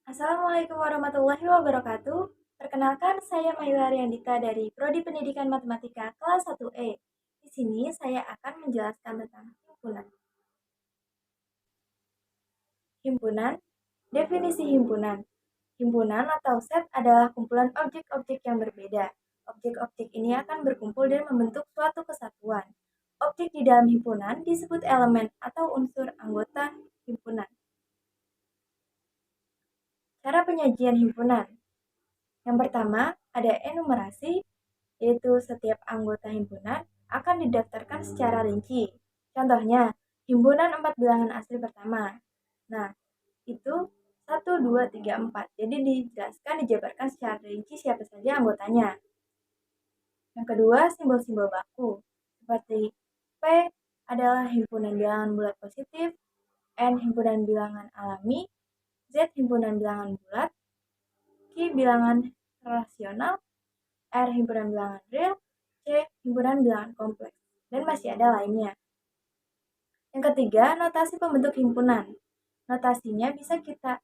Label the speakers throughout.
Speaker 1: Assalamualaikum warahmatullahi wabarakatuh. Perkenalkan, saya Maila Riandita dari Prodi Pendidikan Matematika kelas 1E. Di sini saya akan menjelaskan tentang himpunan. Himpunan, definisi himpunan. Himpunan atau set adalah kumpulan objek-objek yang berbeda. Objek-objek ini akan berkumpul dan membentuk suatu kesatuan. Objek di dalam himpunan disebut elemen atau unsur anggota himpunan. Cara penyajian himpunan. Yang pertama, ada enumerasi, yaitu setiap anggota himpunan akan didaftarkan secara rinci. Contohnya, himpunan 4 bilangan asli pertama. Nah, itu 1, 2, 3, 4. Jadi dijelaskan, dijabarkan secara rinci siapa saja anggotanya. Yang kedua, simbol-simbol baku. Seperti P adalah himpunan bilangan bulat positif, N himpunan bilangan alami, Z himpunan bilangan bulat, Q bilangan rasional, R himpunan bilangan real, C himpunan bilangan kompleks, dan masih ada lainnya. Yang ketiga, notasi pembentuk himpunan. Notasinya bisa kita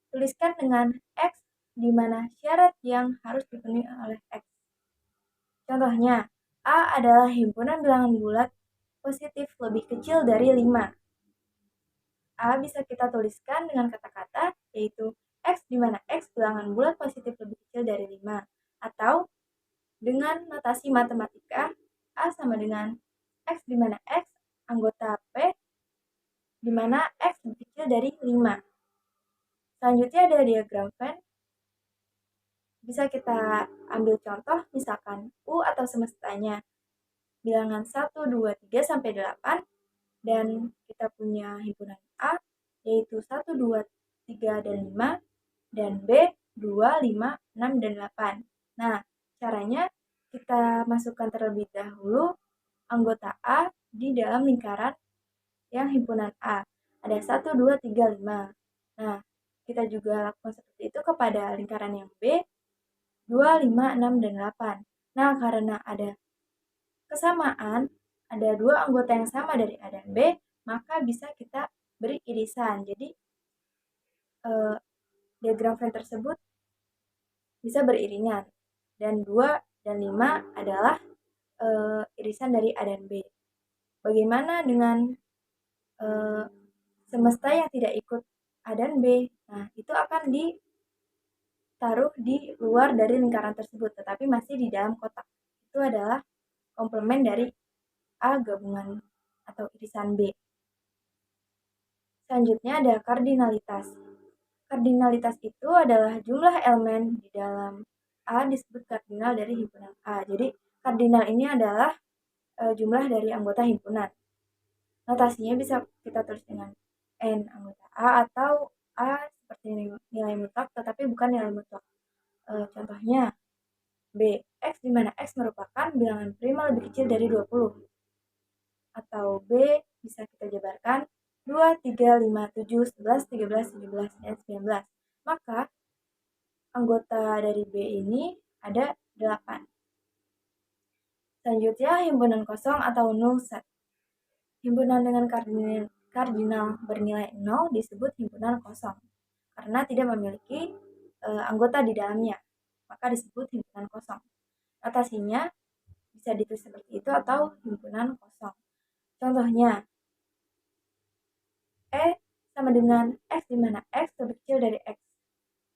Speaker 1: tuliskan dengan X, di mana syarat yang harus dipenuhi oleh X. Contohnya, A adalah himpunan bilangan bulat positif lebih kecil dari 5. A bisa kita tuliskan dengan kata-kata, yaitu X di mana X bilangan bulat positif lebih kecil dari 5. Atau dengan notasi matematika, A sama dengan X di mana X anggota P di mana X lebih kecil dari 5. Selanjutnya ada diagram Venn. Bisa kita ambil contoh, misalkan U atau semestanya bilangan 1, 2, 3, sampai 8, dan kita punya himpunan A, yaitu 1, 2, 3, dan 5, dan B, 2, 5, 6, dan 8. Nah, caranya kita masukkan terlebih dahulu anggota A di dalam lingkaran yang himpunan A. Ada 1, 2, 3, 5. Nah, kita juga lakukan seperti itu kepada lingkaran yang B, 2, 5, 6, dan 8. Nah, karena ada kesamaan, ada dua anggota yang sama dari A dan B, maka bisa kita beri irisan. Jadi, diagram Venn tersebut bisa beriringan. Dan 2 dan 5 adalah irisan dari A dan B. Bagaimana dengan semesta yang tidak ikut A dan B? Nah, itu akan ditaruh di luar dari lingkaran tersebut, tetapi masih di dalam kotak. Itu adalah komplement dari A gabungan atau irisan B. Selanjutnya ada kardinalitas. Kardinalitas itu adalah jumlah elemen di dalam A disebut kardinal dari himpunan A. Jadi kardinal ini adalah jumlah dari anggota himpunan. Notasinya bisa kita tulis dengan N anggota A atau A seperti nilai mutlak tetapi bukan nilai mutlak. Contohnya B, X di mana X merupakan bilangan prima lebih kecil dari 20. Atau B bisa kita jabarkan 2, 3, 5, 7, 11, 13, 17, dan 19. Maka anggota dari B ini ada 8. Selanjutnya himpunan kosong atau null set. Himpunan dengan kardinal bernilai 0 disebut himpunan kosong karena tidak memiliki anggota di dalamnya, maka disebut himpunan kosong. Notasinya bisa ditulis seperti itu atau himpunan kosong. Contohnya, E sama dengan X di mana X lebih kecil dari X.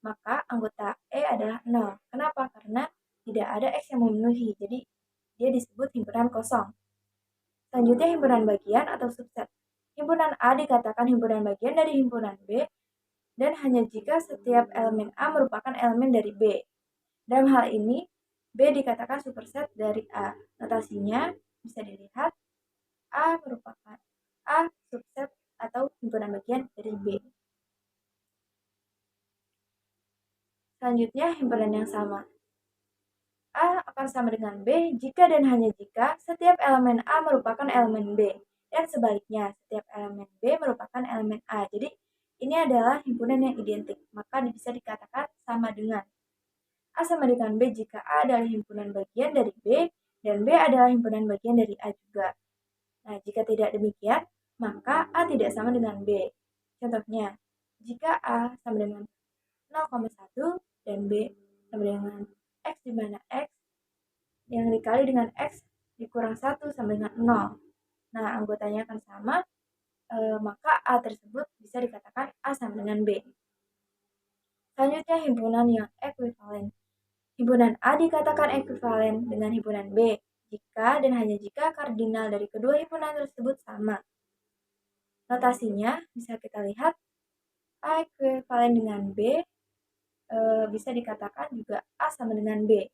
Speaker 1: Maka anggota E adalah 0. Kenapa? Karena tidak ada X yang memenuhi, jadi dia disebut himpunan kosong. Selanjutnya himpunan bagian atau subset. Himpunan A dikatakan himpunan bagian dari himpunan B dan hanya jika setiap elemen A merupakan elemen dari B. Dalam hal ini, B dikatakan superset dari A. Notasinya bisa dilihat A merupakan A subset atau himpunan bagian dari B. Selanjutnya himpunan yang sama. A akan sama dengan B jika dan hanya jika setiap elemen A merupakan elemen B. Dan sebaliknya, setiap elemen B merupakan elemen A. Jadi, ini adalah himpunan yang identik, maka bisa dikatakan sama dengan. A sama dengan B jika A adalah himpunan bagian dari B, dan B adalah himpunan bagian dari A juga. Nah, jika tidak demikian, maka A tidak sama dengan B. Contohnya, jika A sama dengan 0,1 dan B sama dengan X di mana X yang dikali dengan X dikurang 1 sama dengan 0. Nah, anggotanya akan sama, maka A tersebut bisa dikatakan A sama dengan B. Selanjutnya himpunan yang ekuivalen. Himpunan A dikatakan ekuivalen dengan himpunan B jika dan hanya jika kardinal dari kedua himpunan tersebut sama. Notasinya bisa kita lihat A ekuivalen dengan B bisa dikatakan juga A sama dengan B.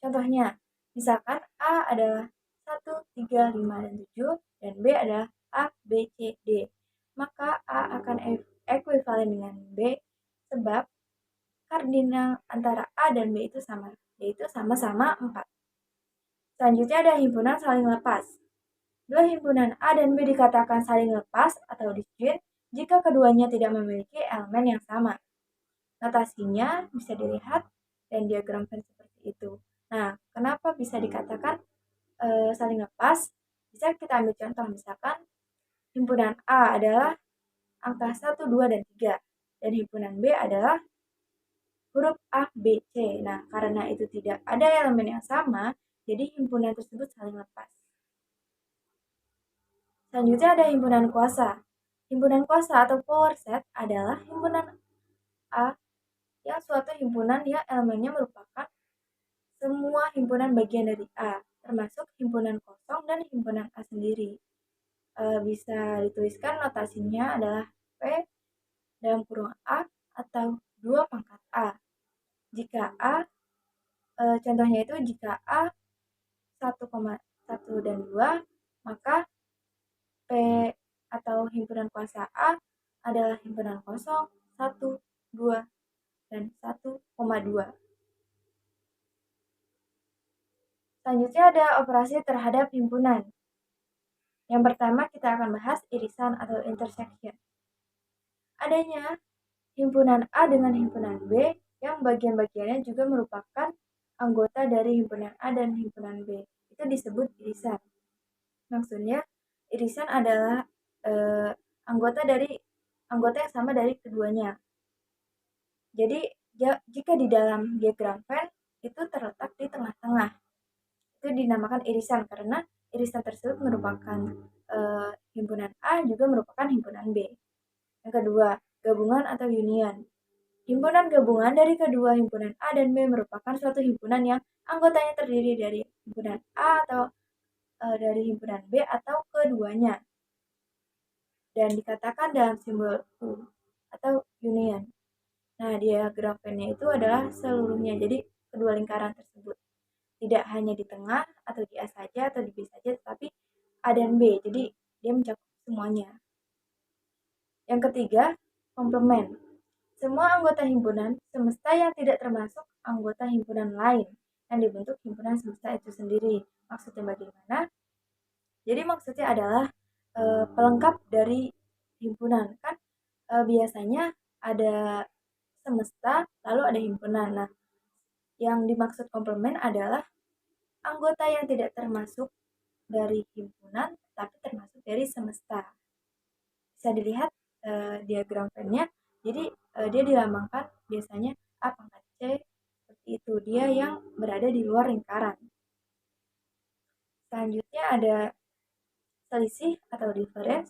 Speaker 1: Contohnya, misalkan A adalah 1, 3, 5, dan 7 dan B adalah A, B, C, D. Maka A akan ekuivalen dengan B sebab kardinal antara A dan B itu sama, yaitu sama-sama 4. Selanjutnya ada himpunan saling lepas. Dua himpunan A dan B dikatakan saling lepas atau disjoint jika keduanya tidak memiliki elemen yang sama. Notasinya bisa dilihat dan diagram Venn seperti itu. Nah, kenapa bisa dikatakan saling lepas? Bisa kita ambil contoh, misalkan himpunan A adalah angka 1, 2, dan 3, dan himpunan B adalah huruf A, B, C. Nah, karena itu tidak ada elemen yang sama, jadi himpunan tersebut saling lepas. Selanjutnya ada himpunan kuasa. Himpunan kuasa atau power set adalah himpunan A yang suatu himpunan yang elemennya merupakan semua himpunan bagian dari A, termasuk himpunan kosong dan himpunan A sendiri. Bisa dituliskan notasinya adalah P dalam kurung A atau 2 pangkat A. Jika A, contohnya itu jika A 1,1 dan 2, maka P atau himpunan kuasa A adalah himpunan kosong 1, 2, dan 1,2. Selanjutnya ada operasi terhadap himpunan. Yang pertama kita akan bahas irisan atau intersection. Adanya himpunan A dengan himpunan B yang bagian-bagiannya juga merupakan anggota dari himpunan A dan himpunan B. Itu disebut irisan. Maksudnya irisan adalah anggota yang sama dari keduanya. Jadi jika di dalam diagram Venn itu terletak di tengah-tengah, itu dinamakan irisan karena irisan tersebut merupakan himpunan A juga merupakan himpunan B. Yang kedua, gabungan atau union. Himpunan gabungan dari kedua himpunan A dan B merupakan suatu himpunan yang anggotanya terdiri dari himpunan A atau dari himpunan B atau keduanya. Dan dikatakan dalam simbol U atau union. Nah, diagram Venn-nya itu adalah seluruhnya, jadi kedua lingkaran tersebut. Tidak hanya di tengah atau di A saja atau di B saja, tetapi A dan B, jadi dia mencakup semuanya. Yang ketiga, komplement. Semua anggota himpunan semesta yang tidak termasuk anggota himpunan lain yang dibentuk himpunan semesta itu sendiri. Maksudnya bagaimana? Jadi maksudnya adalah pelengkap dari himpunan. Kan biasanya ada semesta, lalu ada himpunan. Nah, yang dimaksud komplement adalah anggota yang tidak termasuk dari himpunan, tapi termasuk dari semesta. Bisa dilihat diagram Venn-nya. Jadi dia dilambangkan biasanya A pangkat C, seperti itu. Dia yang berada di luar lingkaran. Selanjutnya ada selisih atau difference.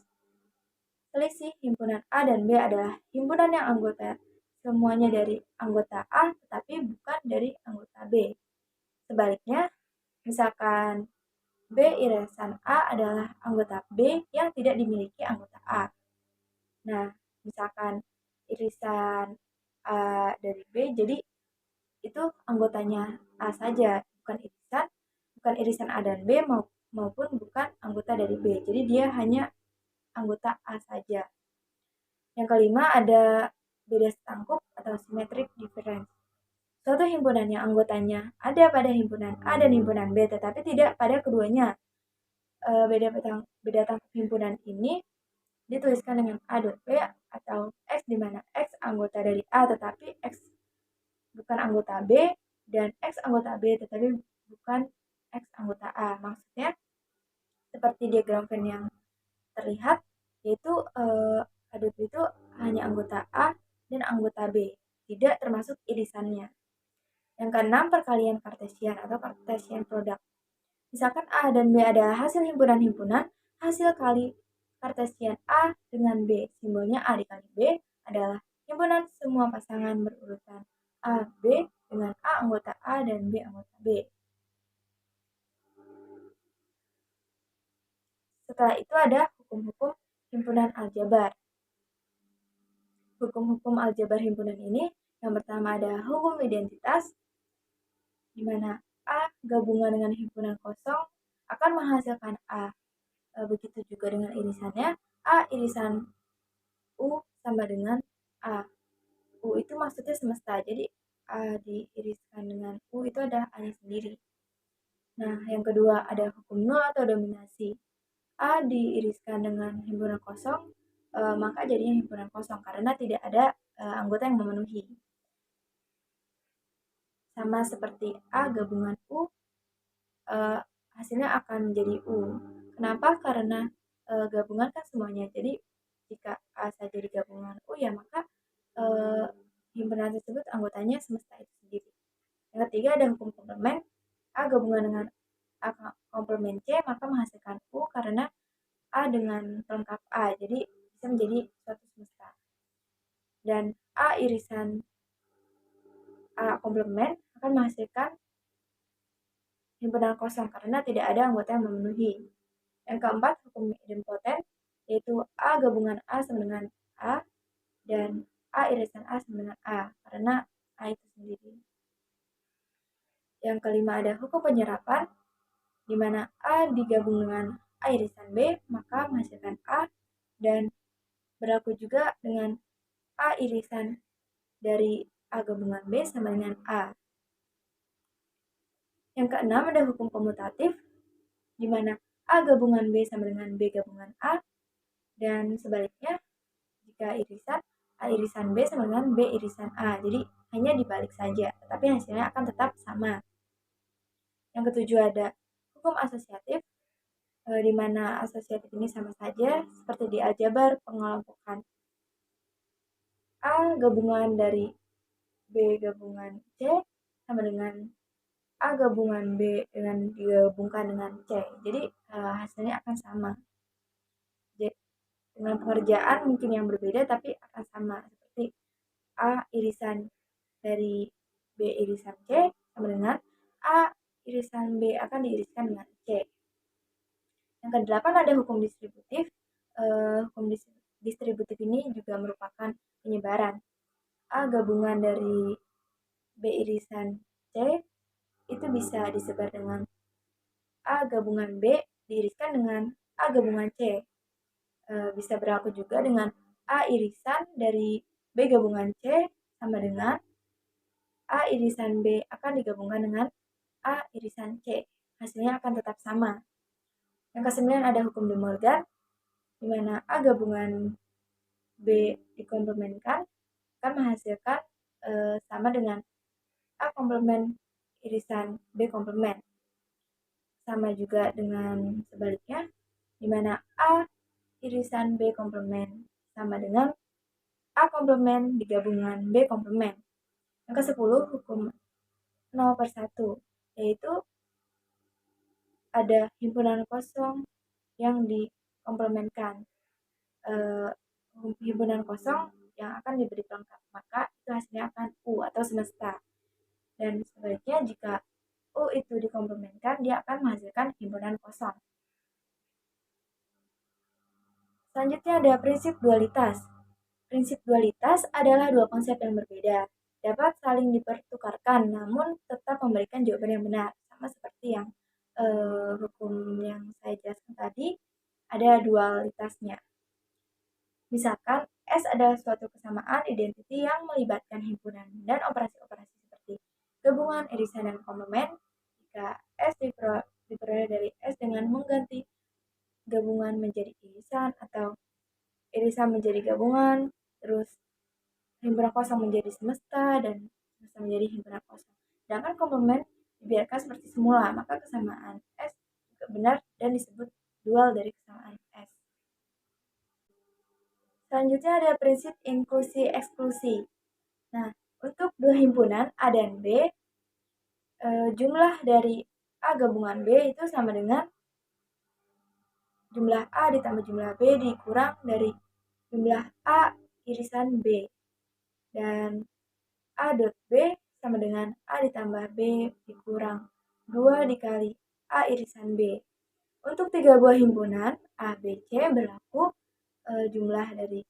Speaker 1: Selisih himpunan A dan B adalah himpunan yang anggota semuanya dari anggota A tetapi bukan dari anggota B. Sebaliknya, misalkan B irisan A adalah anggota B yang tidak dimiliki anggota A. Nah, misalkan irisan A dari B, jadi itu anggotanya A saja, bukan irisan A dan B maupun bukan anggota dari B. Jadi dia hanya anggota A saja. Yang kelima ada beda setangkup atau symmetric difference. Suatu himpunan yang anggotanya ada pada himpunan A dan himpunan B tetapi tidak pada keduanya. Beda tangkup himpunan ini dituliskan dengan A dot B atau X di mana X anggota dari A tetapi X bukan anggota B dan X anggota B tetapi bukan X anggota A. Maksudnya seperti diagram Venn yang terlihat, yaitu A dot B itu hanya anggota A dan anggota B. tidak termasuk irisannya. Yang keenam, perkalian Cartesian atau Cartesian product. Misalkan A dan B adalah hasil himpunan-himpunan, hasil kali Cartesian A dengan B, simbolnya A dikali B adalah himpunan semua pasangan berurutan A, B dengan A anggota A dan B anggota B. Setelah itu ada hukum-hukum himpunan aljabar. Hukum-hukum aljabar himpunan ini, yang pertama ada hukum identitas, di mana A gabungan dengan himpunan kosong akan menghasilkan A. Begitu juga dengan irisannya, A irisan U sama dengan A. U itu maksudnya semesta, jadi A diiriskan dengan U itu ada A-nya sendiri. Nah, yang kedua ada hukum nol atau dominasi. A diiriskan dengan himpunan kosong, maka jadinya himpunan kosong karena tidak ada anggota yang memenuhi. Sama seperti A gabungan U, hasilnya akan menjadi U. Kenapa? Karena gabungan kan semuanya. Jadi jika A saja digabungan U ya maka himpunan tersebut anggotanya semesta itu sendiri. Yang ketiga ada hukum komplement. A gabungan dengan A komplement C maka menghasilkan U karena A dengan pelengkap A. Jadi bisa menjadi suatu semesta. Dan A irisan A komplement akan menghasilkan himpunan kosong karena tidak ada anggota yang memenuhi. Yang keempat, hukum idempoten, yaitu A gabungan A sama dengan A dan A irisan A sama dengan A karena A itu sendiri. Yang kelima ada hukum penyerapan, di mana A digabung dengan A irisan B maka menghasilkan A, dan berlaku juga dengan A irisan dari A gabungan B sama dengan A. Yang keenam ada hukum komutatif, di mana A gabungan B sama dengan B gabungan A, dan sebaliknya jika irisan A irisan B sama dengan B irisan A. Jadi hanya dibalik saja, tetapi hasilnya akan tetap sama. Yang ketujuh ada hukum asosiatif, di mana asosiatif ini sama saja seperti di aljabar pengelompokan. A gabungan dari B gabungan C sama dengan A gabungan B dengan digabungkan dengan C. Jadi hasilnya akan sama. Jadi, dengan pengerjaan mungkin yang berbeda tapi akan sama. Seperti A irisan dari B irisan C sama dengan A irisan B akan diiriskan dengan C. Yang kedelapan ada hukum distributif. Hukum distributif ini juga merupakan penyebaran. A gabungan dari B irisan C itu bisa disebar dengan A gabungan B diiriskan dengan A gabungan C. Bisa berlaku juga dengan A irisan dari B gabungan C sama dengan A irisan B akan digabungkan dengan A irisan C. Hasilnya akan tetap sama. Yang kesembilan ada hukum De Morgan, di mana A gabungan B dikomplementkan akan menghasilkan sama dengan A komplement irisan B komplement. Sama juga dengan sebaliknya, di mana A irisan B komplement sama dengan A komplement digabungan B komplement. Yang ke-10 hukum 0/1, yaitu ada himpunan kosong yang dikomplementkan. Himpunan kosong yang akan diberi pelengkap, maka itu hasilnya akan U atau semesta. Dan sebaliknya jika U itu dikomplementkan, dia akan menghasilkan himpunan kosong. Selanjutnya ada prinsip dualitas. Prinsip dualitas adalah dua konsep yang berbeda, dapat saling dipertukarkan namun tetap memberikan jawaban yang benar. Sama seperti yang hukum yang saya jelaskan tadi, ada dualitasnya. Misalkan S adalah suatu kesamaan identiti yang melibatkan himpunan dan operasi-operasi seperti gabungan, irisan, dan komplement. Jika S diperoleh dari S dengan mengganti gabungan menjadi irisan atau irisan menjadi gabungan, terus himpunan kosong menjadi semesta dan semesta menjadi himpunan kosong. Sedangkan komplement dibiarkan seperti semula, maka kesamaan S juga benar dan disebut dual dari kesamaan S. Selanjutnya ada prinsip inklusi eksklusi. Nah, Untuk dua himpunan A dan B, jumlah dari A gabungan B itu sama dengan jumlah A ditambah jumlah B dikurang dari jumlah A irisan B. Dan A dot B sama dengan A ditambah B dikurang 2 dikali A irisan B. Untuk tiga buah himpunan A, B, C berlaku jumlah dari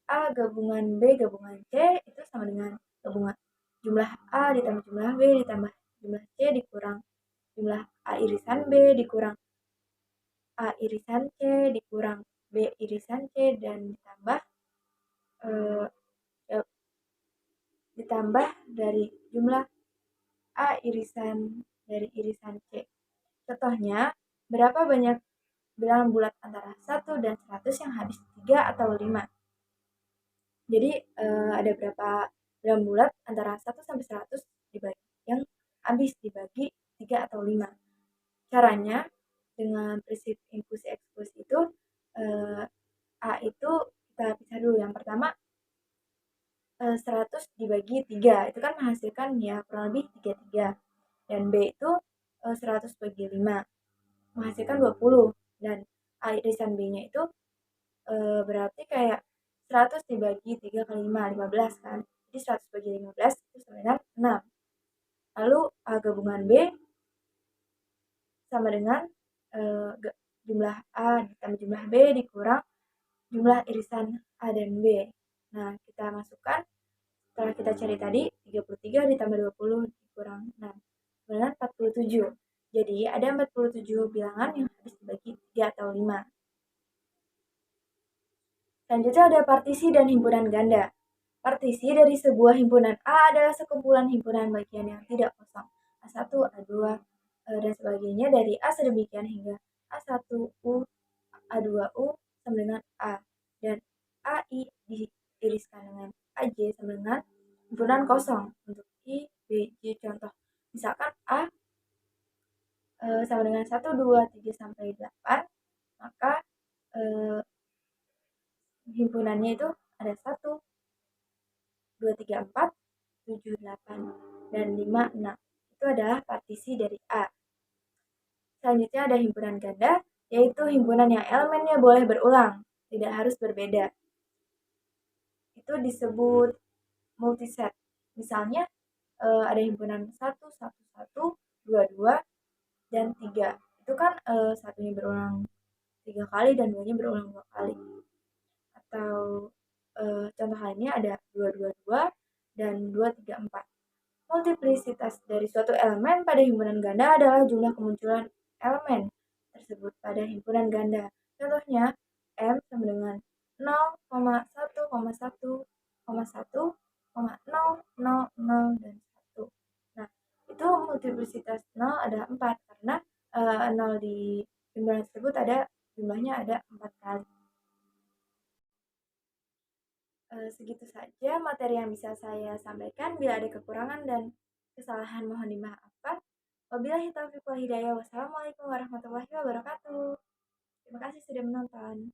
Speaker 1: A gabungan B gabungan C itu sama dengan gabungan jumlah A ditambah jumlah B ditambah jumlah C dikurang jumlah A irisan B dikurang A irisan C dikurang B irisan C dan eh, ditambah dari jumlah A irisan C. Contohnya, berapa banyak bilangan bulat antara 1 dan 100 yang habis 3 atau 5? Jadi ada berapa bilangan bulat antara 1 sampai 100 yang habis dibagi 3 atau 5. Caranya dengan prinsip infusi eksklusi itu A itu kita pisah dulu. Yang pertama 100 dibagi 3 itu kan menghasilkan ya kurang lebih 33. Dan B itu 100 bagi 5 menghasilkan 20. Dan A irisan B-nya itu berarti kayak 100 dibagi 3 kali 5, 15 kan. Jadi 100 bagi 15 itu sama dengan 6. Lalu A gabungan B sama dengan jumlah A ditambah jumlah B dikurang jumlah irisan A dan B. Nah, kita masukkan setelah kita cari tadi 33 ditambah 20 dikurang 6 dengan 47. Jadi ada 47 bilangan yang habis dibagi 3 atau 5. Selanjutnya ada partisi dan himpunan ganda. Partisi dari sebuah himpunan A adalah sekumpulan himpunan bagian yang tidak kosong. A1, A2, dan sebagainya dari A sedemikian hingga A1U, A2U sama dengan A. Dan AI diiriskan dengan AJ sama dengan himpunan kosong. Untuk I, B, J contoh. Misalkan A sama dengan 1, 2, 3, sampai 8, maka himpunannya itu ada 1, 2, 3, 4, 7, 8, dan 5, 6. Itu adalah partisi dari A. Selanjutnya ada himpunan ganda, yaitu himpunan yang elemennya boleh berulang, tidak harus berbeda. Itu disebut multiset. Misalnya ada himpunan 1, 1, 1, 2, 2, dan 3. Itu kan satunya berulang 3 kali dan 2-nya berulang 2 kali. Atau contoh lainnya ada 2, 2, 2, dan 2, 3, 4. Multiplisitas dari suatu elemen pada himpunan ganda adalah jumlah kemunculan elemen tersebut pada himpunan ganda. Contohnya, M sama dengan 0,1,1, 1, 0, 0, 0, dan 1. Nah, itu multiplisitas 0 ada 4 karena 0 di himpunan tersebut ada jumlahnya ada 4 kali. Segitu saja materi yang bisa saya sampaikan. Bila ada kekurangan dan kesalahan mohon dimaafkan. Wabillahi taufiq wal hidayah. Wassalamualaikum warahmatullahi wabarakatuh. Terima kasih sudah menonton.